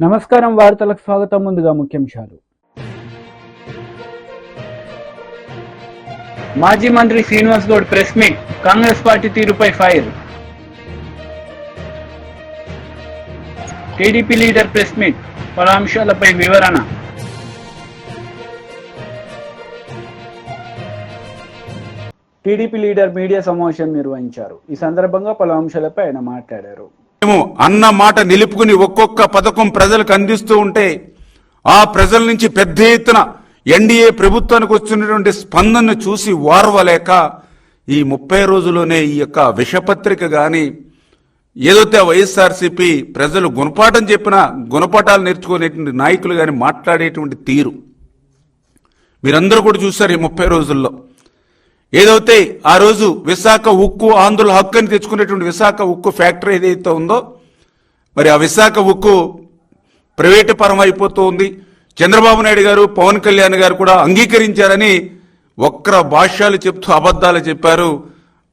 నమస్కారం, వార్తలకు స్వాగతం. ముందుగా ముఖ్యాంశాలు. మాజీ మంత్రి Srinivas Goud press meet, Congress party తీరుపై fire. TDP leader press meet, పలు అంశాలపై వివరణ. టీడీపీ లీడర్ మీడియా సమావేశం నిర్వహించారు. ఈ సందర్భంగా పలు అంశాలపై ఆయన మాట్లాడారు. మేము అన్న మాట నిలుపుకుని ఒక్కొక్క పథకం ప్రజలకు అందిస్తూ ఉంటే ఆ ప్రజల నుంచి పెద్ద ఎత్తున ఎన్డీఏ ప్రభుత్వానికి వచ్చినటువంటి స్పందనను చూసి వారవలేక ఈ 30 రోజుల్లోనే ఈ యొక్క విషపత్రిక గాని ఏదైతే వైఎస్ఆర్సీపీ ప్రజలు గుణపాఠం చెప్పినా గుణపాఠాలు నేర్చుకునేటువంటి నాయకులు గాని మాట్లాడేటువంటి తీరు మీరందరూ కూడా చూశారు. ఈ 30 రోజుల్లో ఏదైతే ఆ రోజు విశాఖ ఉక్కు ఆంధ్రుల హక్కు అని తెచ్చుకునేటువంటి విశాఖ ఉక్కు ఫ్యాక్టరీ ఏదైతే ఉందో, మరి ఆ విశాఖ ఉక్కు ప్రైవేటు పరం అయిపోతూ ఉంది. చంద్రబాబు నాయుడు గారు, పవన్ కళ్యాణ్ గారు కూడా అంగీకరించారని వక్ర భాష్యాలు చెప్తూ అబద్ధాలు చెప్పారు.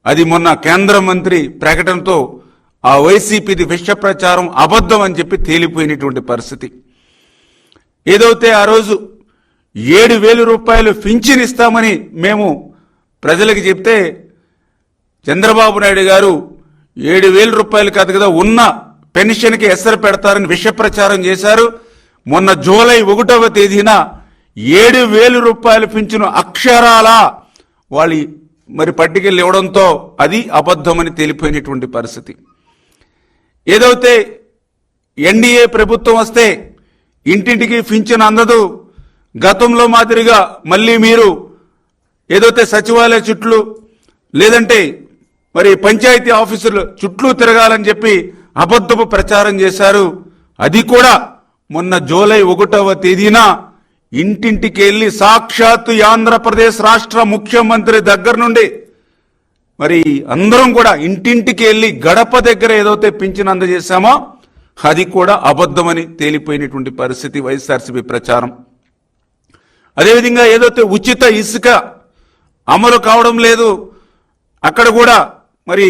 అది మొన్న కేంద్ర మంత్రి ప్రకటనతో ఆ వైసీపీది విష ప్రచారం అబద్ధం అని చెప్పి తేలిపోయినటువంటి పరిస్థితి. ఏదైతే ఆ రోజు 7,000 రూపాయలు పింఛన్ ఇస్తామని మేము ప్రజలకు చెప్తే చంద్రబాబు నాయుడు గారు 7,000 రూపాయలు కాదు కదా, ఉన్న పెన్షన్కి ఎసరు పెడతారని విష ప్రచారం చేశారు. మొన్న జూలై 1వ తేదీన 7,000 రూపాయలు పింఛను అక్షరాల వాళ్ళు మరి పట్టుకెళ్ళి ఇవ్వడంతో అది అబద్ధమని తేలిపోయినటువంటి పరిస్థితి. ఏదైతే ఎన్డీఏ ప్రభుత్వం వస్తే ఇంటింటికి పింఛను అందదు, గతంలో మాదిరిగా మళ్ళీ మీరు ఏదైతే సచివాలయ చుట్లు లేదంటే మరి పంచాయతీ ఆఫీసులు చుట్లు తిరగాలని చెప్పి అబద్ధపు ప్రచారం చేశారు. అది కూడా మొన్న జూలై 1వ తేదీన ఇంటింటికి వెళ్లి సాక్షాత్తు ఆంధ్రప్రదేశ్ రాష్ట్ర ముఖ్యమంత్రి దగ్గర నుండి మరి అందరం కూడా ఇంటింటికి వెళ్లి గడప దగ్గర ఏదైతే పింఛను అందజేశామో అది కూడా అబద్ధమని తేలిపోయినటువంటి పరిస్థితి వైఎస్ఆర్సీపీ ప్రచారం. అదేవిధంగా ఏదైతే ఉచిత ఇసుక అమలు కావడం లేదు, అక్కడ కూడా మరి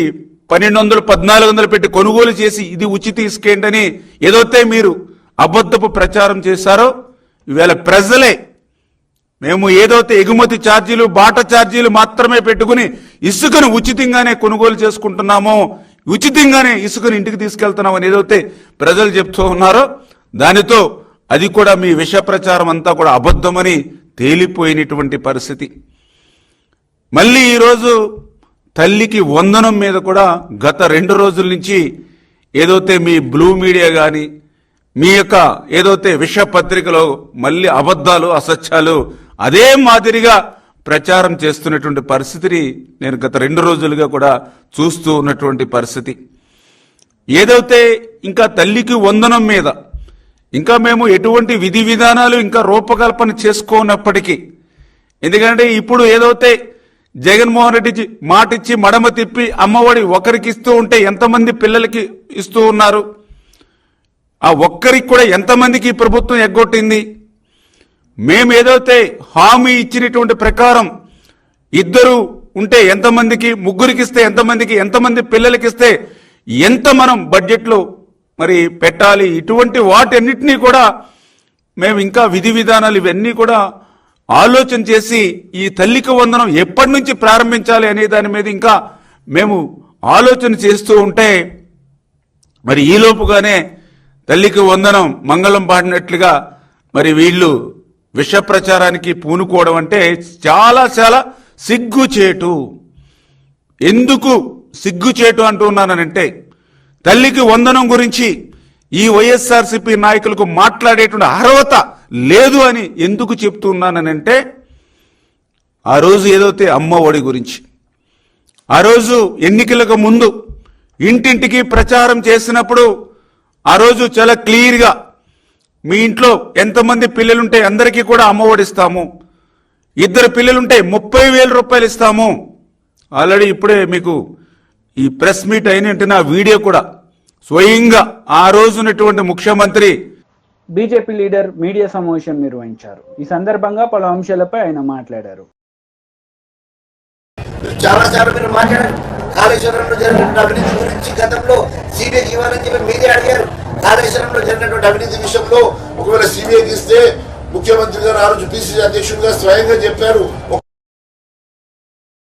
1,200, 1,400 పెట్టి కొనుగోలు చేసి ఇది ఉచిత ఇసుక ఏంటని ఏదైతే మీరు అబద్ధపు ప్రచారం చేశారో ఈవేళ ప్రజలే మేము ఏదైతే ఎగుమతి ఛార్జీలు బాట ఛార్జీలు మాత్రమే పెట్టుకుని ఇసుకను ఉచితంగానే కొనుగోలు చేసుకుంటున్నామో, ఉచితంగానే ఇసుకను ఇంటికి తీసుకెళ్తున్నామని ఏదైతే ప్రజలు చెప్తూ ఉన్నారో దానితో అది కూడా మీ విష ప్రచారం అంతా కూడా అబద్ధమని తేలిపోయినటువంటి పరిస్థితి. మళ్ళీ ఈరోజు తల్లికి వందనం మీద కూడా గత 2 రోజుల నుంచి ఏదైతే మీ బ్లూ మీడియా కానీ మీ యొక్క ఏదైతే విష పత్రికలో మళ్ళీ అబద్ధాలు అసత్యాలు అదే మాదిరిగా ప్రచారం చేస్తున్నటువంటి పరిస్థితిని నేను గత 2 రోజులుగా కూడా చూస్తూ ఉన్నటువంటి పరిస్థితి. ఏదైతే ఇంకా తల్లికి వందనం మీద ఇంకా మేము ఎటువంటి విధి విధానాలు ఇంకా రూపకల్పన చేసుకోనప్పటికీ, ఎందుకంటే ఇప్పుడు ఏదైతే జగన్మోహన్ రెడ్డి మాట ఇచ్చి మడమ తిప్పి అమ్మఒడి ఒకరికి ఇస్తూ ఉంటే ఎంతమంది పిల్లలకి ఇస్తూ ఉన్నారు, ఆ ఒక్కరికి కూడా ఎంతమందికి ప్రభుత్వం ఎగ్గొట్టింది. మేము ఏదైతే హామీ ఇచ్చినటువంటి ప్రకారం 2 ఉంటే ఎంతమందికి, 3కి ఇస్తే ఎంతమందికి, ఎంతమంది పిల్లలకి ఇస్తే ఎంత మనం బడ్జెట్లో మరి పెట్టాలి, ఇటువంటి వాటన్నిటినీ కూడా మేము ఇంకా విధి విధానాలు ఇవన్నీ కూడా ఆలోచన చేసి ఈ తల్లికి వందనం ఎప్పటి నుంచి ప్రారంభించాలి అనే దాని మీద ఇంకా మేము ఆలోచన చేస్తూ ఉంటే మరి ఈలోపుగానే తల్లికి వందనం మంగళం పాడినట్లుగా మరి వీళ్ళు విష ప్రచారానికి పూనుకోవడం అంటే చాలా చాలా సిగ్గుచేటు. ఎందుకు సిగ్గుచేటు అంటున్నానంటే తల్లికి వందనం గురించి ఈ వైఎస్ఆర్సీపీ నాయకులకు మాట్లాడేటువంటి అర్హత లేదు అని ఎందుకు చెప్తున్నానంటే ఆ రోజు ఏదైతే అమ్మ ఒడి గురించి ఆ రోజు ఎన్నికలకు ముందు ఇంటింటికి ప్రచారం చేసినప్పుడు ఆ రోజు చాలా క్లియర్గా మీ ఇంట్లో ఎంతమంది పిల్లలుంటే అందరికీ కూడా అమ్మ ఒడి ఇస్తాము, 2 పిల్లలుంటే 30,000 రూపాయలు ఇస్తాము. ఆల్రెడీ ఇప్పుడే మీకు ఈ ప్రెస్ మీట్ అయినట్టు నా వీడియో కూడా స్వయంగా ఆ రోజునటువంటి ముఖ్యమంత్రి బీజేపీ లీడర్ మీడియా సమావేశం నిర్వహించారు. ఈ సందర్భంగా పలు అంశాలపై ఆయన మాట్లాడారు. చాలా మీరు మాట్లాడారు. కాళేశ్వరంలో జరిగిన అవినీతి గురించి గతంలో సిబిఐ ఇవ్వాలని చెప్పి మీరే అడిగారు. కాళేశ్వరంలో జరిగినటువంటి అవినీతి విషయంలో ఒకవేళ సిబిఐకి ఇస్తే ముఖ్యమంత్రి గారు ఆ రోజు పిసిసి అధ్యక్షుడిగా స్వయంగా చెప్పారు,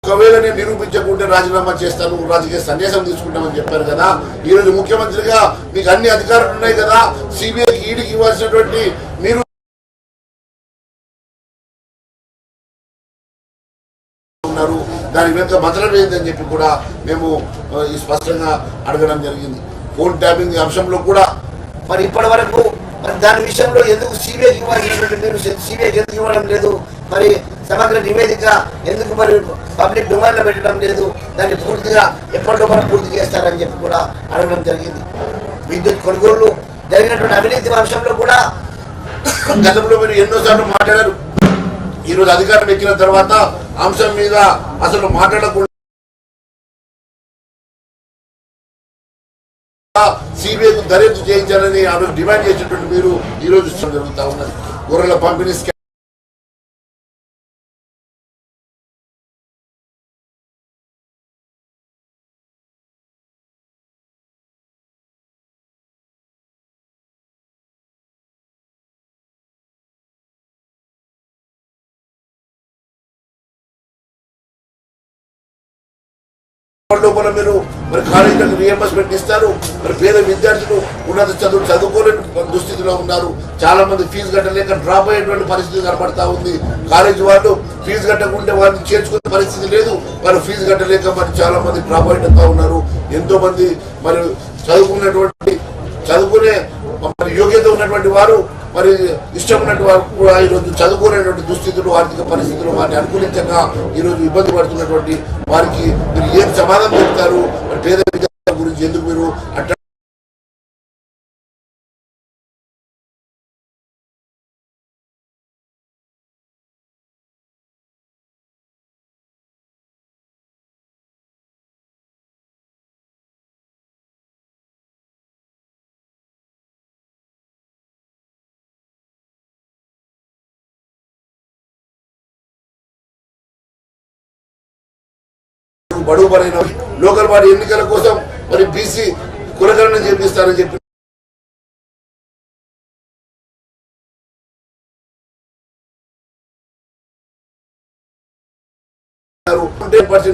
ఒకవేళ నేను నిరూపించకుంటే రాజీనామా చేస్తాను, రాజకీయ సన్యాసం తీసుకుంటామని చెప్పారు కదా. ఈ రోజు ముఖ్యమంత్రిగా మీకు అన్ని అధికారులు ఉన్నాయి కదా, సిబిఐకి ఈడీకి ఇవ్వాల్సినటువంటి మీరు ఉన్నారు, దాని వెనుక మతలబ్ ఏందని చెప్పి కూడా మేము స్పష్టంగా అడగడం జరిగింది. ఫోన్ ట్యాపింగ్ అంశంలో కూడా మరి ఇప్పటి వరకు మరి దాని విషయంలో ఎందుకు సిబిఐకి ఇవ్వాల్సినటువంటి మీరు సిబిఐకి ఎందుకు ఇవ్వడం లేదు, మరి సమగ్ర నివేదిక ఎందుకు మరి పబ్లిక్ డిమాండ్లో పెట్టడం లేదు, దాన్ని పూర్తిగా ఎప్పటిలో మనం పూర్తి చేస్తారని చెప్పి కూడా అడగడం జరిగింది. విద్యుత్ కొనుగోళ్లు జరిగినటువంటి అవినీతి అంశంలో కూడా గతంలో మీరు ఎన్నోసార్లు మాట్లాడారు. ఈరోజు అధికారం ఎక్కిన తర్వాత అంశం మీద అసలు మాట్లాడకుండా సిబిఐకు దర్యాప్తు చేయించాలని ఆ రోజు డిమాండ్ చేసేటువంటి మీరు ఈ రోజు జరుగుతా ఉన్నది. గొర్రెల పంపిణీ లోపల మీరు మరి కాలేజీలకు రియంబర్స్మెంట్ ఇస్తారు, మరి పేద విద్యార్థులు ఉన్నత చదువుకోలేని దుస్థితిలో ఉన్నారు. చాలా మంది ఫీజు కట్టలేక డ్రాప్ అయ్యేటువంటి పరిస్థితి కనబడతా ఉంది. కాలేజీ వాళ్ళు ఫీజు కట్టకుంటే వారిని చేర్చుకునే పరిస్థితి లేదు, వారు ఫీజు కట్టలేక మరి చాలా మంది డ్రాప్ అవుతా ఉన్నారు. ఎంతో మంది మరి చదువుకునే మరి యోగ్యత ఉన్నటువంటి వారు మరి ఇష్టం ఉన్నటువంటి వారు కూడా ఈరోజు చదువుకునేటువంటి దుస్థితులు, ఆర్థిక పరిస్థితులు వారిని అనుకూలించక ఈరోజు ఇబ్బంది పడుతున్నటువంటి వారికి మీరు ఏం సమాధానం చెప్తారు? మరి పేద విద్యార్థుల గురించి ఎందుకు మీరు అట్లా బడుగు బలైన లోకల్ బాడీ ఎన్నికల కోసం మరి బీసీ కులగణన చేపిస్తారని చెప్పి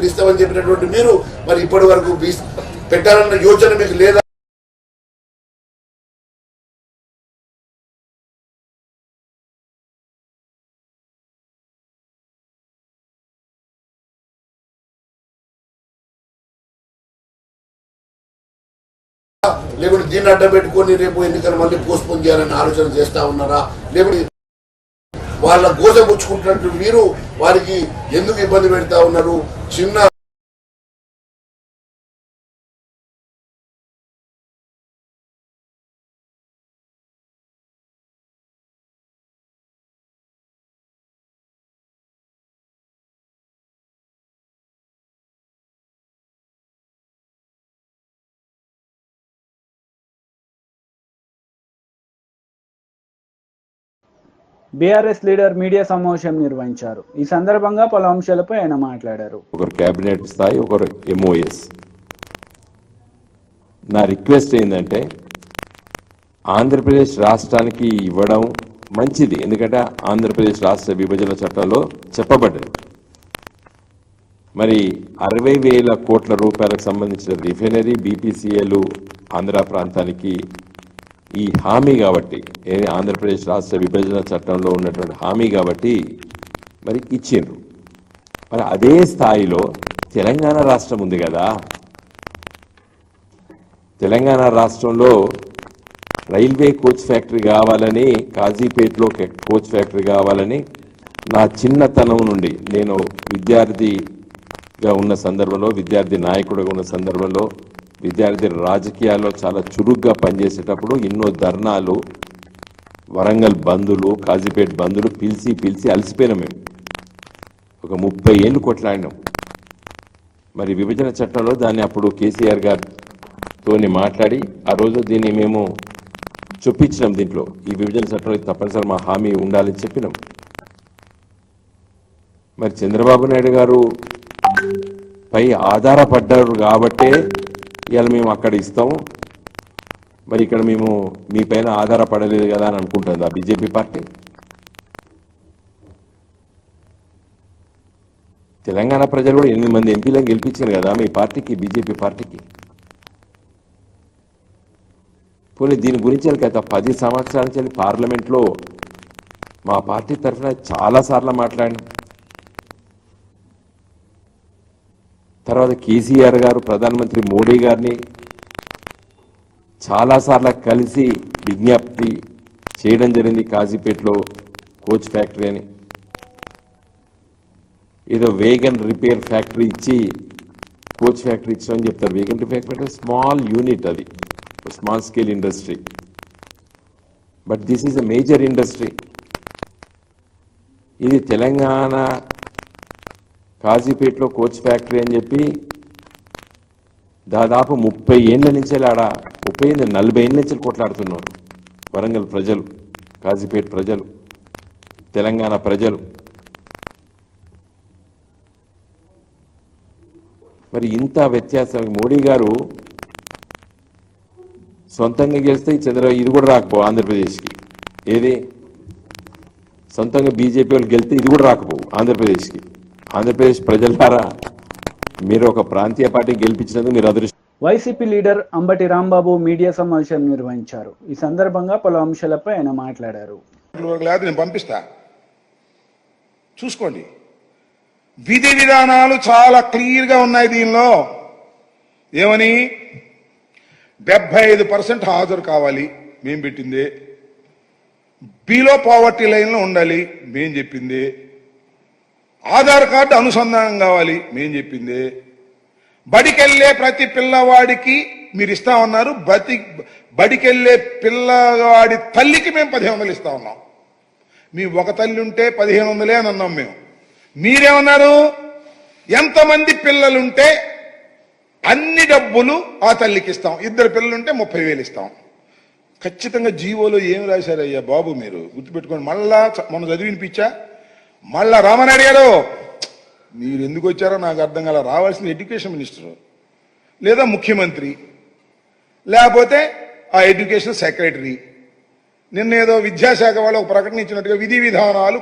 ఇస్తామని చెప్పినటువంటి మీరు మరి ఇప్పటి వరకు బీసీ పెట్టాలన్న యోచన మీకు లేదా? లేకుంటే దీన్ని అడ్డ పెట్టుకొని రేపు ఎన్నికలు మళ్ళీ పోస్ట్పోన్ చేయాలని ఆలోచన చేస్తా ఉన్నారా? లేకుంటే వాళ్ళ గోస పుచ్చుకుంటున్నట్టు మీరు వారికి ఎందుకు ఇబ్బంది పెడతా ఉన్నారు? చిన్న బీఆర్ఎస్ లీడర్ మీడియా సమావేశం నిర్వహించారు. ఈ సందర్భంగా పలు అంశాలపై ఆయన మాట్లాడారు. ఒకరు కేబినెట్ స్థాయి, ఒకరు ఎంఓఎస్. నా రిక్వెస్ట్ ఏంటంటే ఆంధ్రప్రదేశ్ రాష్ట్రానికి ఇవ్వడం మంచిది, ఎందుకంటే ఆంధ్రప్రదేశ్ రాష్ట్ర విభజన చట్టంలో చెప్పబడ్డది. మరి 60,000 కోట్ల రూపాయలకు సంబంధించిన రిఫైనరీ బీపీసీఎల్ ఆంధ్ర ప్రాంతానికి ఈ హామీ కాబట్టి, ఆంధ్రప్రదేశ్ రాష్ట్ర విభజన చట్టంలో ఉన్నటువంటి హామీ కాబట్టి మరి ఇచ్చిండ్రు. మరి అదే స్థాయిలో తెలంగాణ రాష్ట్రం ఉంది కదా, తెలంగాణ రాష్ట్రంలో రైల్వే కోచ్ ఫ్యాక్టరీ కావాలని, కాజీపేటలో కోచ్ ఫ్యాక్టరీ కావాలని నా చిన్నతనం నుండి నేను విద్యార్థిగా ఉన్న సందర్భంలో, విద్యార్థి నాయకుడిగా ఉన్న సందర్భంలో, విద్యార్థి రాజకీయాల్లో చాలా చురుగ్గా పనిచేసేటప్పుడు ఎన్నో ధర్నాలు, వరంగల్ బంధులు, కాజీపేట బంధులు పిలిచి అలసిపోయినాం. మేము ఒక 30 ఏళ్ళు కొట్లాడినాం. మరి విభజన చట్టంలో దాన్ని అప్పుడు కేసీఆర్ గారితో మాట్లాడి ఆ రోజు దీన్ని మేము చొప్పించినాం. దీంట్లో ఈ విభజన చట్టంలో తప్పనిసరి మా హామీ ఉండాలని చెప్పినాం. మరి చంద్రబాబు నాయుడు గారు పై ఆధారపడ్డారు కాబట్టే ఇవాళ మేము అక్కడ ఇస్తాము. మరి ఇక్కడ మేము మీ పైన ఆధారపడలేదు కదా అని అనుకుంటుందా బీజేపీ పార్టీ? తెలంగాణ ప్రజలు కూడా 8 మంది ఎంపీలను గెలిపించారు కదా మీ పార్టీకి, బీజేపీ పార్టీకి. పోనీ దీని గురించి గత 10 సంవత్సరాల నుంచి పార్లమెంట్లో మా పార్టీ తరఫున చాలాసార్లు మాట్లాడినాం. తర్వాత కేసీఆర్ గారు ప్రధానమంత్రి మోడీ గారిని చాలాసార్లు కలిసి విజ్ఞప్తి చేయడం జరిగింది. కాజీపేటలో కోచ్ ఫ్యాక్టరీ అని ఏదో వేగన్ రిపేర్ ఫ్యాక్టరీ ఇచ్చి కోచ్ ఫ్యాక్టరీ ఇచ్చామని చెప్తారు. Wagon repair factory small unit, అది small scale industry, but this is a major industry. ఇది తెలంగాణ కాజీపేటలో కోచ్ ఫ్యాక్టరీ అని చెప్పి దాదాపు 30 ఏళ్ల నుంచి ఆడ 40 ఏళ్ళ నుంచి కొట్లాడుతున్నారు వరంగల్ ప్రజలు, కాజీపేట ప్రజలు, తెలంగాణ ప్రజలు. మరి ఇంత వ్యత్యాసం మోడీ గారు సొంతంగా గెలిస్తే ఇది కూడా రాకపో ఆంధ్రప్రదేశ్కి. ఏది సొంతంగా బీజేపీ వాళ్ళు గెలిస్తే ఇది కూడా రాకపోవు ఆంధ్రప్రదేశ్కి. ఆంధ్రప్రదేశ్ ప్రజల ద్వారా మీరు ఒక ప్రాంతీయ పార్టీ గెలిపించినందుకు మీరు అదృష్టం. YCP leader Ambati Rambabu media సమావేశం నిర్వహించారు. ఈ సందర్భంగా పలు అంశాలపై ఆయన మాట్లాడారు. నేను పంపిస్తా, చూసుకోండి. విధి విధానాలు చాలా క్లియర్గా ఉన్నాయి దీనిలో. ఏమని 75% హాజరు కావాలి మేం పెట్టింది, బిలో పావర్టీ లైన్లో ఉండాలి మేం చెప్పింది, ఆధార్ కార్డు అనుసంధానం కావాలి మేం చెప్పింది, బడికెళ్లే ప్రతి పిల్లవాడికి మీరు ఇస్తా ఉన్నారు, బడికెళ్లే పిల్లవాడి తల్లికి మేము 1500 ఇస్తా ఉన్నాం. మీ ఒక తల్లి ఉంటే 1500 అని అన్నాం మేము. మీరేమన్నారు, ఎంతమంది పిల్లలుంటే అన్ని డబ్బులు ఆ తల్లికి ఇస్తాం, 2 పిల్లలుంటే 30,000 ఇస్తాం. ఖచ్చితంగా జీవోలో ఏం రాశారయ్యా బాబు, మీరు గుర్తుపెట్టుకోండి. మళ్ళా మనం చదివినిపించా, మళ్ళా రామనాయుడు గారు మీరు ఎందుకు వచ్చారో నాకు అర్థం కాల. రావాల్సిన ఎడ్యుకేషన్ మినిస్టర్ లేదా ముఖ్యమంత్రి లేకపోతే ఆ ఎడ్యుకేషన్ సెక్రటరీ. నిన్నేదో విద్యాశాఖ వాళ్ళు ఒక ప్రకటన ఇచ్చినట్టుగా విధి విధానాలు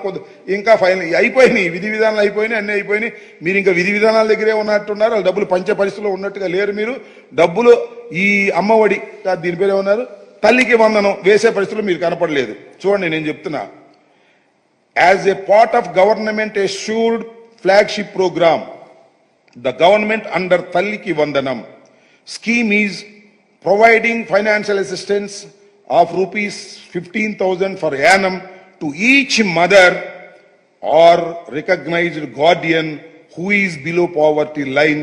ఇంకా ఫైనల్ అయిపోయినాయి, విధి విధానాలు అయిపోయినాయి, అన్నీ అయిపోయినాయి. మీరు ఇంకా విధి విధానాల దగ్గరే ఉన్నట్టున్నారు. వాళ్ళు డబ్బులు పంచే పరిస్థితిలో ఉన్నట్టుగా లేరు. మీరు డబ్బులు ఈ అమ్మఒడి దీని పేరు ఏమన్నారు, తల్లికి వందనం వేసే పరిస్థితుల్లో మీరు కనపడలేదు. చూడండి నేను చెప్తున్నా, as a part of government assured flagship program, the government under Talliki Vandanam scheme is providing financial assistance of rupees 15,000 per annum to each mother or recognized guardian who is below poverty line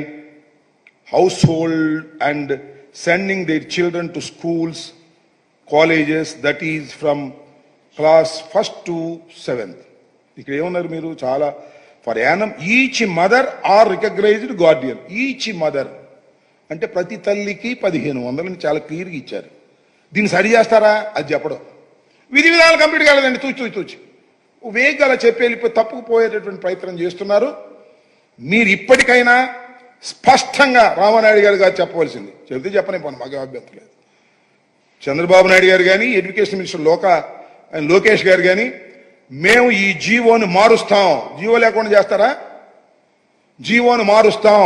household and sending their children to schools, colleges, that is from class 1st to 7th. ఇక్కడ ఏమన్నారు మీరు, చాలా for Yanam each mother are recognised guardian. Each mother అంటే ప్రతి తల్లికి 1500 చాలా క్లియర్గా ఇచ్చారు. దీన్ని సరి చేస్తారా అది చెప్పడం. విధి విధానాలు కంప్లీట్ కాలేదండి, తూచి వేగంగా అలా చెప్పి వెళ్ళిపోయి తప్పుకుపోయేటటువంటి ప్రయత్నం చేస్తున్నారు. మీరు ఇప్పటికైనా స్పష్టంగా రామనాయుడు గారు చెప్పవలసింది చెబితే చెప్పనే పోను, మాకు అభ్యంతరం లేదు. చంద్రబాబు నాయుడు గారు కానీ, ఎడ్యుకేషన్ మినిస్టర్ లోకేష్ గారు కానీ, మేము ఈ జీవోను మారుస్తాం. జీవో లేకుండా చేస్తారా? జీవోను మారుస్తాం.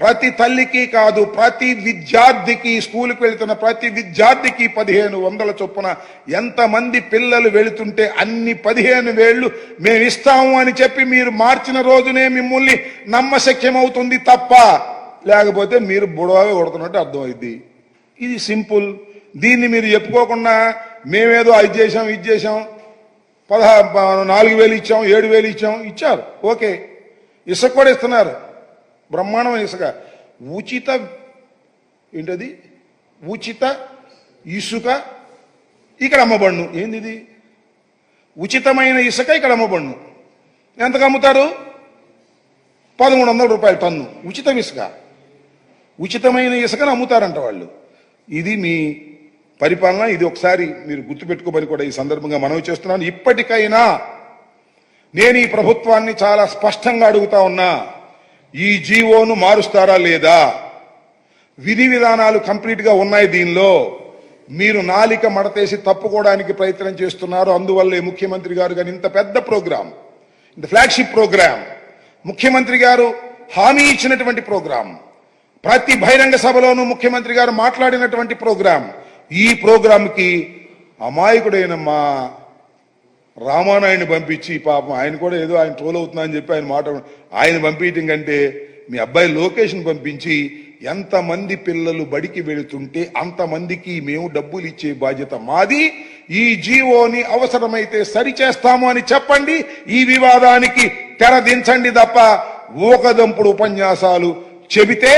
ప్రతి తల్లికి కాదు, ప్రతి విద్యార్థికి, స్కూల్కి వెళుతున్న ప్రతి విద్యార్థికి 1500 చొప్పున ఎంతమంది పిల్లలు వెళుతుంటే అన్ని 15,000 మేము ఇస్తాము అని చెప్పి మీరు మార్చిన రోజునే మిమ్మల్ని నమ్మశక్యం అవుతుంది తప్ప, లేకపోతే మీరు బుడవగా కొడుతున్నట్టు అర్థమైంది. ఇది సింపుల్. దీన్ని మీరు చెప్పుకోకుండా మేమేదో ఇది చేశాం 4,000 ఇచ్చాం, 7,000 ఇచ్చాం, ఇచ్చారు ఓకే. ఇసుక కూడా ఇస్తున్నారు, బ్రహ్మాండమైన ఇసుక. ఏంటది ఉచిత ఇసుక ఇక్కడ అమ్మబడును. ఏంది ఇది? ఉచితమైన ఇసుక ఇక్కడ అమ్మబడును. ఎంతకు అమ్ముతారు? 1,300 రూపాయలు టన్ను ఉచిత ఇసుక. ఉచితమైన ఇసుకను అమ్ముతారంట వాళ్ళు. ఇది మీ పరిపాలన. ఇది ఒకసారి మీరు గుర్తుపెట్టుకోమని కూడా ఈ సందర్భంగా మనవి చేస్తున్నాను. ఇప్పటికైనా నేను ఈ ప్రభుత్వాన్ని చాలా స్పష్టంగా అడుగుతా ఉన్నా, ఈ జీవోను మారుస్తారా లేదా? విధి విధానాలు కంప్లీట్ గా ఉన్నాయి దీనిలో. మీరు నాలిక మడతేసి తప్పుకోవడానికి ప్రయత్నం చేస్తున్నారు. అందువల్లే ముఖ్యమంత్రి గారు కానీ ఇంత పెద్ద ప్రోగ్రాం, ఇంత ఫ్లాగ్షిప్ ప్రోగ్రాం, ముఖ్యమంత్రి గారు హామీ ఇచ్చినటువంటి ప్రోగ్రాం, ప్రతి బహిరంగ సభలోనూ ముఖ్యమంత్రి గారు మాట్లాడినటువంటి ప్రోగ్రాం, ఈ ప్రోగ్రాంకి అమాయకుడైన మా రామానాయుడిని పంపించి, పాపం ఆయన కూడా ఏదో ఆయన ట్రోల్ అవుతున్నా అని చెప్పి ఆయన పంపించడం కంటే మీ అబ్బాయి లోకేష్ని పంపించి ఎంతమంది పిల్లలు బడికి వెళుతుంటే అంతమందికి మేము డబ్బులు ఇచ్చే బాధ్యత మాది, ఈ జీవోని అవసరమైతే సరిచేస్తాము అని చెప్పండి, ఈ వివాదానికి తెరదించండి తప్ప ఊకదంపుడు ఉపన్యాసాలు చెబితే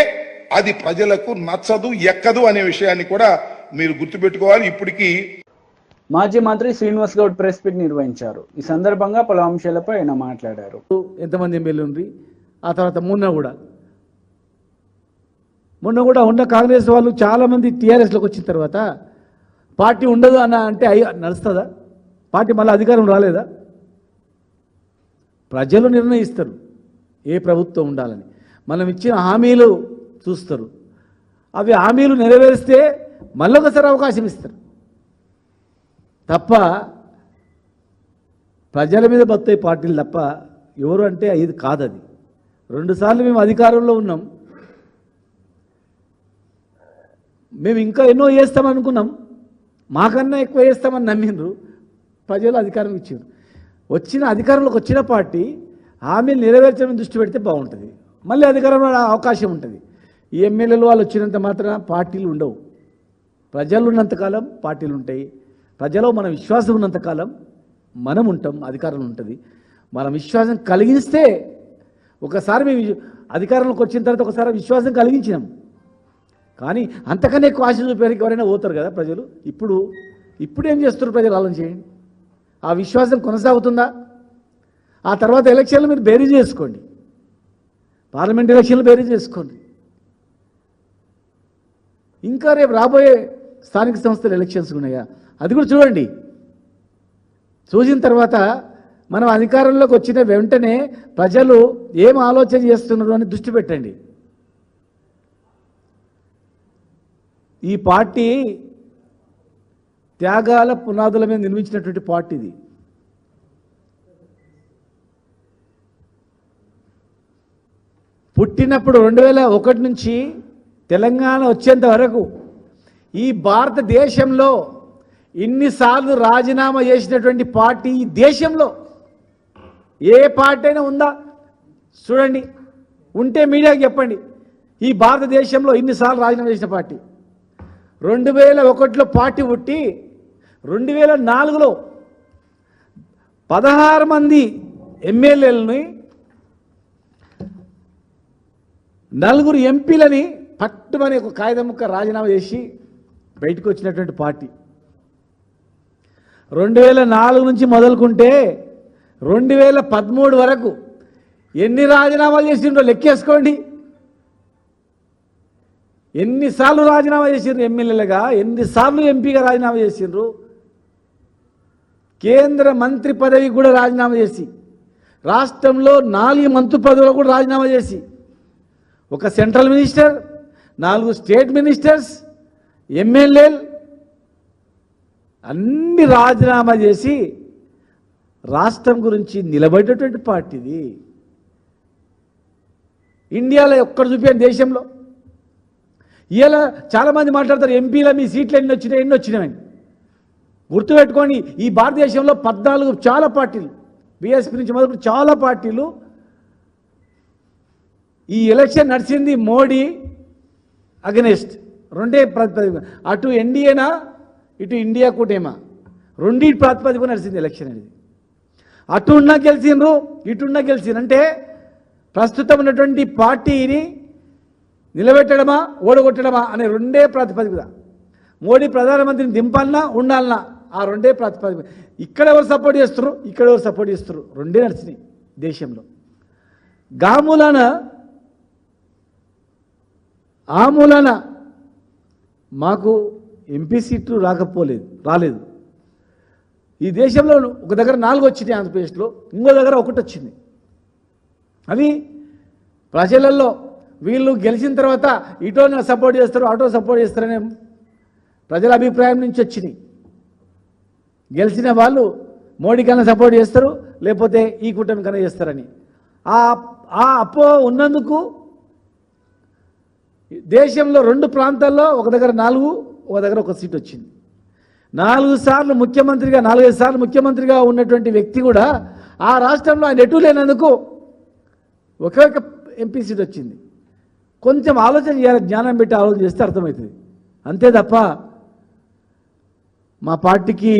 అది ప్రజలకు నచ్చదు, ఎక్కదు అనే విషయాన్ని కూడా మీరు గుర్తుపెట్టుకోవాలి. ఇప్పటికీ మాజీ మంత్రి శ్రీనివాస్ గౌడ్ ప్రెస్ మీట్ నిర్వహించారు. ఈ సందర్భంగా పలు అంశాలపై ఆయన మాట్లాడారు. ఎంతమంది ఎమ్మెల్యేలు ఉంది, ఆ తర్వాత మొన్న కూడా ఉన్న కాంగ్రెస్ వాళ్ళు చాలామంది టీఆర్ఎస్లోకి వచ్చిన తర్వాత పార్టీ ఉండదు అన్న అంటే నడుస్తుందా? పార్టీ మళ్ళీ అధికారం రాలేదా? ప్రజలు నిర్ణయిస్తారు ఏ ప్రభుత్వం ఉండాలని. మనం ఇచ్చిన హామీలు చూస్తారు, అవి హామీలు నెరవేరిస్తే మళ్ళీ ఒకసారి అవకాశం ఇస్తారు తప్ప ప్రజల మీద బతాయి పార్టీలు తప్ప ఎవరు అంటే ఇది కాదది. 2 సార్లు మేము అధికారంలో ఉన్నాం, మేము ఇంకా ఎన్నో చేస్తామనుకున్నాం, మాకన్నా ఎక్కువ చేస్తామని నమ్మిండ్రు, ప్రజలు అధికారం ఇచ్చారు. అధికారంలోకి వచ్చిన పార్టీ హామీలు నెరవేర్చడం దృష్టి పెడితే బాగుంటుంది, మళ్ళీ అధికారంలో అవకాశం ఉంటుంది. ఈ ఎమ్మెల్యేలు వాళ్ళు వచ్చినంత మాత్రం పార్టీలు ఉండవు. ప్రజలు ఉన్నంతకాలం పార్టీలు ఉంటాయి, ప్రజలో మన విశ్వాసం ఉన్నంతకాలం మనం ఉంటాం, అధికారం ఉంటుంది. మన విశ్వాసం కలిగిస్తే ఒకసారి మేము అధికారంలోకి వచ్చిన తర్వాత ఒకసారి విశ్వాసం కలిగించినాం, కానీ అంతకన్నా ఎక్కువ ఆశ చూపేరికి ఎవరైనా పోతారు కదా ప్రజలు. ఇప్పుడు ఏం చేస్తున్నారు ప్రజలు ఆలోచన చేయండి. ఆ విశ్వాసం కొనసాగుతుందా? ఆ తర్వాత ఎలక్షన్లు మీరు బేరీ చేసుకోండి, పార్లమెంట్ ఎలక్షన్లు బేరీ చేసుకోండి. ఇంకా రేపు రాబోయే స్థానిక సంస్థల ఎలక్షన్స్ ఉన్నాయా, అది కూడా చూడండి. చూసిన తర్వాత మనం అధికారంలోకి వచ్చిన వెంటనే ప్రజలు ఏం ఆలోచన చేస్తున్నారు అని దృష్టి పెట్టండి. ఈ పార్టీ త్యాగాల పునాదుల మీద నిర్మించినటువంటి పార్టీ ఇది. పుట్టినప్పుడు 2001 నుంచి తెలంగాణ వచ్చేంత వరకు ఈ భారతదేశంలో ఇన్నిసార్లు రాజీనామా చేసినటువంటి పార్టీ ఈ దేశంలో ఏ పార్టీ అయినా ఉందా? చూడండి, ఉంటే మీడియాకి చెప్పండి. ఈ భారతదేశంలో ఇన్నిసార్లు రాజీనామా చేసిన పార్టీ 2001లో పార్టీ పుట్టి 2004లో 16 మంది ఎమ్మెల్యేలని 4 ఎంపీలని పట్టుమని ఒక కాగితం ముక్క రాజీనామా చేసి బయటకు వచ్చినటువంటి పార్టీ. 2004 నుంచి మొదలుకుంటే 2013 వరకు ఎన్ని రాజీనామాలు చేసిండ్రో లెక్కేసుకోండి. ఎన్నిసార్లు రాజీనామా చేసిండ్రు ఎమ్మెల్యేలుగా, ఎన్నిసార్లు ఎంపీగా రాజీనామా చేసిండ్రు. కేంద్ర మంత్రి పదవి కూడా రాజీనామా చేసి, రాష్ట్రంలో 4 మంత్రి పదవులు కూడా రాజీనామా చేసి, ఒక సెంట్రల్ మినిస్టర్, 4 స్టేట్ మినిస్టర్స్, ఎమ్మెల్యేలు అన్ని రాజీనామా చేసి రాష్ట్రం గురించి నిలబడేటువంటి పార్టీది. ఇండియాలో ఒక్కడ చూపాను దేశంలో. ఇలా చాలామంది మాట్లాడతారు ఎంపీల మీ సీట్లు ఎన్ని వచ్చినాయని. గుర్తుపెట్టుకోండి, ఈ భారతదేశంలో 14 చాలా పార్టీలు, బీఎస్పీ నుంచి మొదలు చాలా పార్టీలు. ఈ ఎలక్షన్ నడిచింది మోడీ అగెనెస్ట్, 2 ప్రాతిపదిక, అటు ఎన్డీఏనా ఇటు ఇండియా కూటేమా, 2 ప్రాతిపదిక నడిచింది ఎలక్షన్ అనేది. అటు ఉన్నా గెలిచిండ్రు, ఇటున్నా గెలిచిండ్రు. అంటే ప్రస్తుతం ఉన్నటువంటి పార్టీని నిలబెట్టడమా ఓడగొట్టడమా అనే 2 ప్రాతిపదిక. మోడీ ప్రధానమంత్రిని దింపాలన్నా ఉండాలన్నా ఆ 2 ప్రాతిపదిక. ఇక్కడ ఎవరు సపోర్ట్ చేస్తారు, ఇక్కడ ఎవరు సపోర్ట్ చేస్తారు, 2 నడిచినాయి దేశంలో. ఆ మూలాన మాకు ఎంపీ సీట్లు రాలేదు. ఈ దేశంలో ఒక దగ్గర 4 వచ్చినాయి ఆంధ్రప్రదేశ్లో, ఇంకో దగ్గర 1 వచ్చింది. అవి ప్రజలలో వీళ్ళు గెలిచిన తర్వాత ఇటో సపోర్ట్ చేస్తారు, అటో సపోర్ట్ చేస్తారనే ప్రజల అభిప్రాయం నుంచి వచ్చినాయి. గెలిచిన వాళ్ళు మోడీ కన్నా సపోర్ట్ చేస్తారు, లేకపోతే ఈ కూటమి కన్నా చేస్తారని. ఆ అపో ఉన్నందుకు దేశంలో 2 ప్రాంతాల్లో ఒక దగ్గర 4, ఒక దగ్గర 1 సీట్ వచ్చింది. 4 సార్లు ముఖ్యమంత్రిగా 4-5 సార్లు ముఖ్యమంత్రిగా ఉన్నటువంటి వ్యక్తి కూడా ఆ రాష్ట్రంలో ఆయన ఎటు లేనందుకు ఒకే ఒక ఎంపీ సీట్ వచ్చింది. కొంచెం ఆలోచన చేయాలి, జ్ఞానం పెట్టి ఆలోచన చేస్తే అర్థమవుతుంది. అంతే తప్ప మా పార్టీకి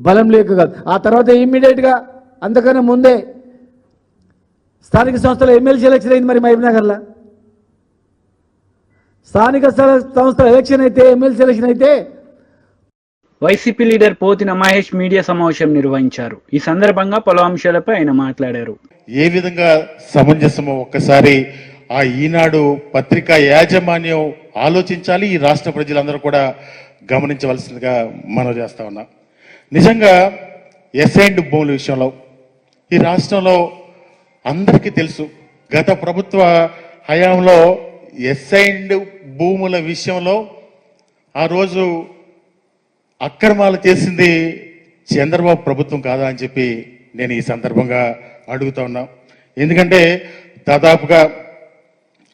బలం లేక కాదు. ఆ తర్వాత ఇమ్మీడియట్గా అంతకన్నా ముందే స్థానిక సంస్థల ఎమ్మెల్సీ ఎలక్షన్ అయింది. మరి మహబూబ్నగర్లో స్థానిక సంస్థల ఎలక్షన్ అయితే, ఎమ్మెల్సీ ఎలక్షన్ అయితే YCP leader Pothina Mahesh media సమావేశం నిర్వహించారు. ఈ సందర్భంగా పలు అంశాలపై ఆయన మాట్లాడారు. ఏ విధంగా సమంజసమో ఒక్కసారి ఆ ఈనాడు పత్రికా యాజమాన్యం ఆలోచించాలి. ఈ రాష్ట్ర ప్రజలందరూ కూడా గమనించవలసిందిగా మనం చేస్తా ఉన్నాం. నిజంగా ఎస్ఐండ్ భూముల విషయంలో ఈ రాష్ట్రంలో అందరికీ తెలుసు, గత ప్రభుత్వ హయాంలో ఎస్ఐండ్ భూముల విషయంలో ఆ రోజు అక్రమాలు చేసింది చంద్రబాబు ప్రభుత్వం కాదా అని చెప్పి నేను ఈ సందర్భంగా అడుగుతా ఉన్నా. ఎందుకంటే దాదాపుగా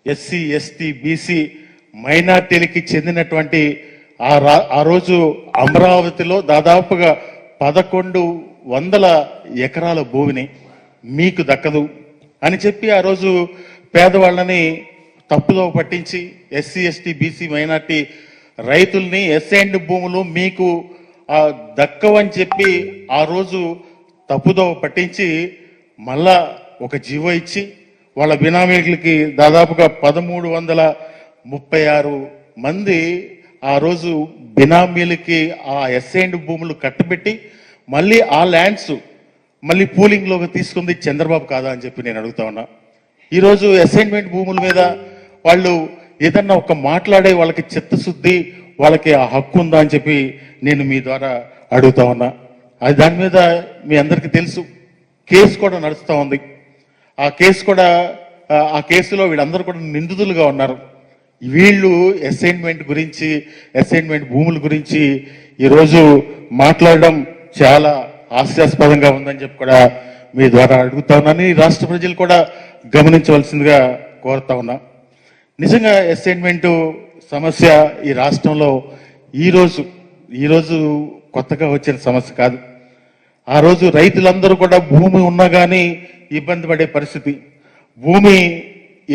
ఎస్సీ, ఎస్టీ, బీసీ మైనార్టీలకి చెందినటువంటి ఆ రోజు అమరావతిలో దాదాపుగా 1100 ఎకరాల భూమిని మీకు దక్కదు అని చెప్పి ఆ రోజు పేదవాళ్ళని తప్పుదో పట్టించి ఎస్సీ, ఎస్టీ, బీసీ మైనార్టీ రైతుల్ని ఎస్ఐండ్ భూములు మీకు దక్కవని చెప్పి ఆ రోజు తప్పుదో పట్టించి మళ్ళా ఒక జీవో ఇచ్చి వాళ్ళ బినామీలకి దాదాపుగా 1336 మంది ఆ రోజు బినామీలకి ఆ ఎస్ఐండ్ భూములు కట్టబెట్టి మళ్ళీ ఆ ల్యాండ్స్ మళ్ళీ పూలింగ్లోకి తీసుకుంది చంద్రబాబు కాదా అని చెప్పి నేను అడుగుతా ఉన్నా. ఈరోజు అసైన్మెంట్ భూముల మీద వాళ్ళు ఏదన్నా ఒక మాట్లాడే వాళ్ళకి చిత్తశుద్ధి, వాళ్ళకి ఆ హక్కు ఉందా అని చెప్పి నేను మీ ద్వారా అడుగుతా ఉన్నా. అది దాని మీద మీ అందరికీ తెలుసు, కేసు కూడా నడుస్తూ ఉంది. ఆ కేసులో వీళ్ళందరూ కూడా నిందితులుగా ఉన్నారు. వీళ్ళు అసైన్మెంట్ గురించి, అసైన్మెంట్ భూముల గురించి ఈరోజు మాట్లాడడం చాలా హాస్యాస్పదంగా ఉందని చెప్పి కూడా మీ ద్వారా అడుగుతా ఉన్నాను. ఈ రాష్ట్ర ప్రజలు కూడా గమనించవలసిందిగా కోరుతా ఉన్నా. నిజంగా అసైన్మెంట్ సమస్య ఈ రాష్ట్రంలో ఈరోజు కొత్తగా వచ్చిన సమస్య కాదు. ఆ రోజు రైతులందరూ కూడా భూమి ఉన్నా కానీ ఇబ్బంది పడే పరిస్థితి. భూమి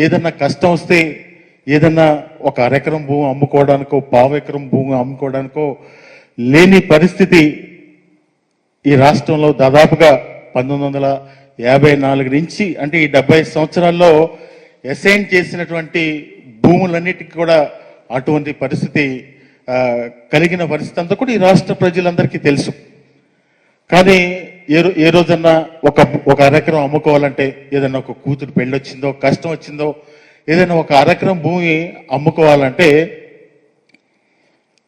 ఏదన్నా కష్టం వస్తే ఏదన్నా ఒక అరెకరం భూమి అమ్ముకోవడానికో, పావు ఎకరం భూమి అమ్ముకోవడానికో లేని పరిస్థితి ఈ రాష్ట్రంలో దాదాపుగా 1954 నుంచి, అంటే ఈ 70 సంవత్సరాల్లో అసైన్ చేసినటువంటి భూములన్నిటికీ కూడా అటువంటి పరిస్థితి కలిగిన పరిస్థితి అంతా కూడా ఈ రాష్ట్ర ప్రజలందరికీ తెలుసు. కానీ ఏ రోజన్నా ఒక అరెకరం అమ్ముకోవాలంటే, ఏదన్నా ఒక కూతురు పెళ్ళొచ్చిందో, కష్టం వచ్చిందో, ఏదైనా ఒక అరెకరం భూమి అమ్ముకోవాలంటే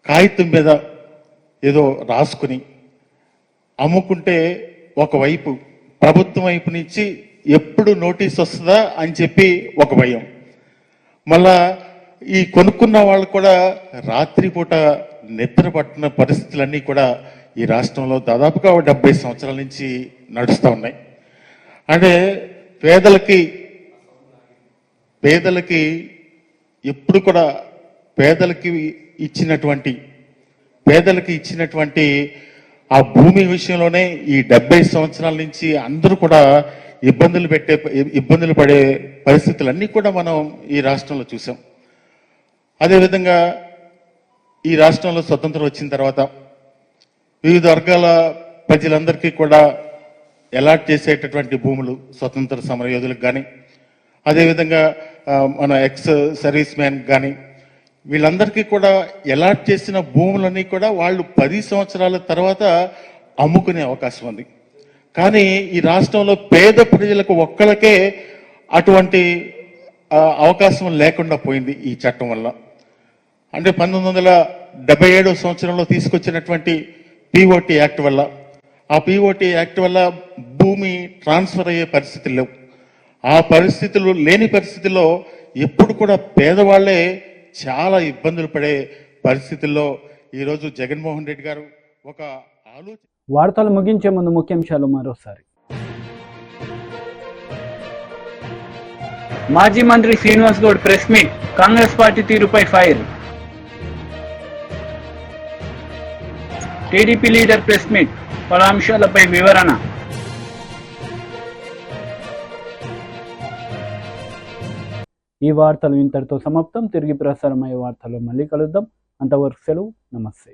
కాగితం మీద ఏదో రాసుకుని అమ్ముకుంటే ఒకవైపు ప్రభుత్వం వైపు నుంచి ఎప్పుడు నోటీస్ వస్తుందా అని చెప్పి ఒక భయం. మళ్ళా ఈ కొనుక్కున్న వాళ్ళు కూడా రాత్రిపూట నిద్ర పట్టిన పరిస్థితులన్నీ కూడా ఈ రాష్ట్రంలో దాదాపుగా 70 సంవత్సరాల నుంచి నడుస్తూ ఉన్నాయి. అంటే పేదలకి ఎప్పుడు కూడా పేదలకి ఇచ్చినటువంటి ఆ భూమి విషయంలోనే ఈ 70 సంవత్సరాల నుంచి అందరూ కూడా ఇబ్బందులు పడే పరిస్థితులన్నీ కూడా మనం ఈ రాష్ట్రంలో చూసాం. అదేవిధంగా ఈ రాష్ట్రంలో స్వతంత్రం వచ్చిన తర్వాత వివిధ వర్గాల ప్రజలందరికీ కూడా అలాట్ చేసేటటువంటి భూములు స్వతంత్ర సమరయోధులకు కానీ, అదేవిధంగా మన ఎక్స్ సర్వీస్ మ్యాన్ కానీ వీళ్ళందరికీ కూడా అలాట్ చేసిన భూములన్నీ కూడా వాళ్ళు 10 సంవత్సరాల తర్వాత అమ్ముకునే అవకాశం ఉంది. కానీ ఈ రాష్ట్రంలో పేద ప్రజలకు ఒక్కళ్ళకే అటువంటి అవకాశం లేకుండా పోయింది ఈ చట్టం వల్ల. అంటే 1977 సంవత్సరంలో తీసుకొచ్చినటువంటి పిఓటి యాక్ట్ వల్ల, ఆ పిఓటి యాక్ట్ వల్ల భూమి ట్రాన్స్ఫర్ అయ్యే పరిస్థితులు లేవు. ఆ పరిస్థితులు లేని పరిస్థితుల్లో ఎప్పుడు కూడా పేదవాళ్లే చాలా ఇబ్బందులు పడే పరిస్థితుల్లో ఈరోజు జగన్మోహన్ రెడ్డి గారు ఒక ఆలోచన. వార్తలు ముగించే ముందు ముఖ్యాంశాలు మరోసారి. మాజీ మంత్రి Srinivas Goud press meet, Congress party తీరుపై fire. TDP leader press meet, పలు అంశాలపై వివరణ. ఈ వార్తలు ఇంతటితో సమాప్తం. తిరిగి ప్రసారమయ్యే వార్తల్లో మళ్ళీ కలుద్దాం. అంతవరకు సెలవు. నమస్తే.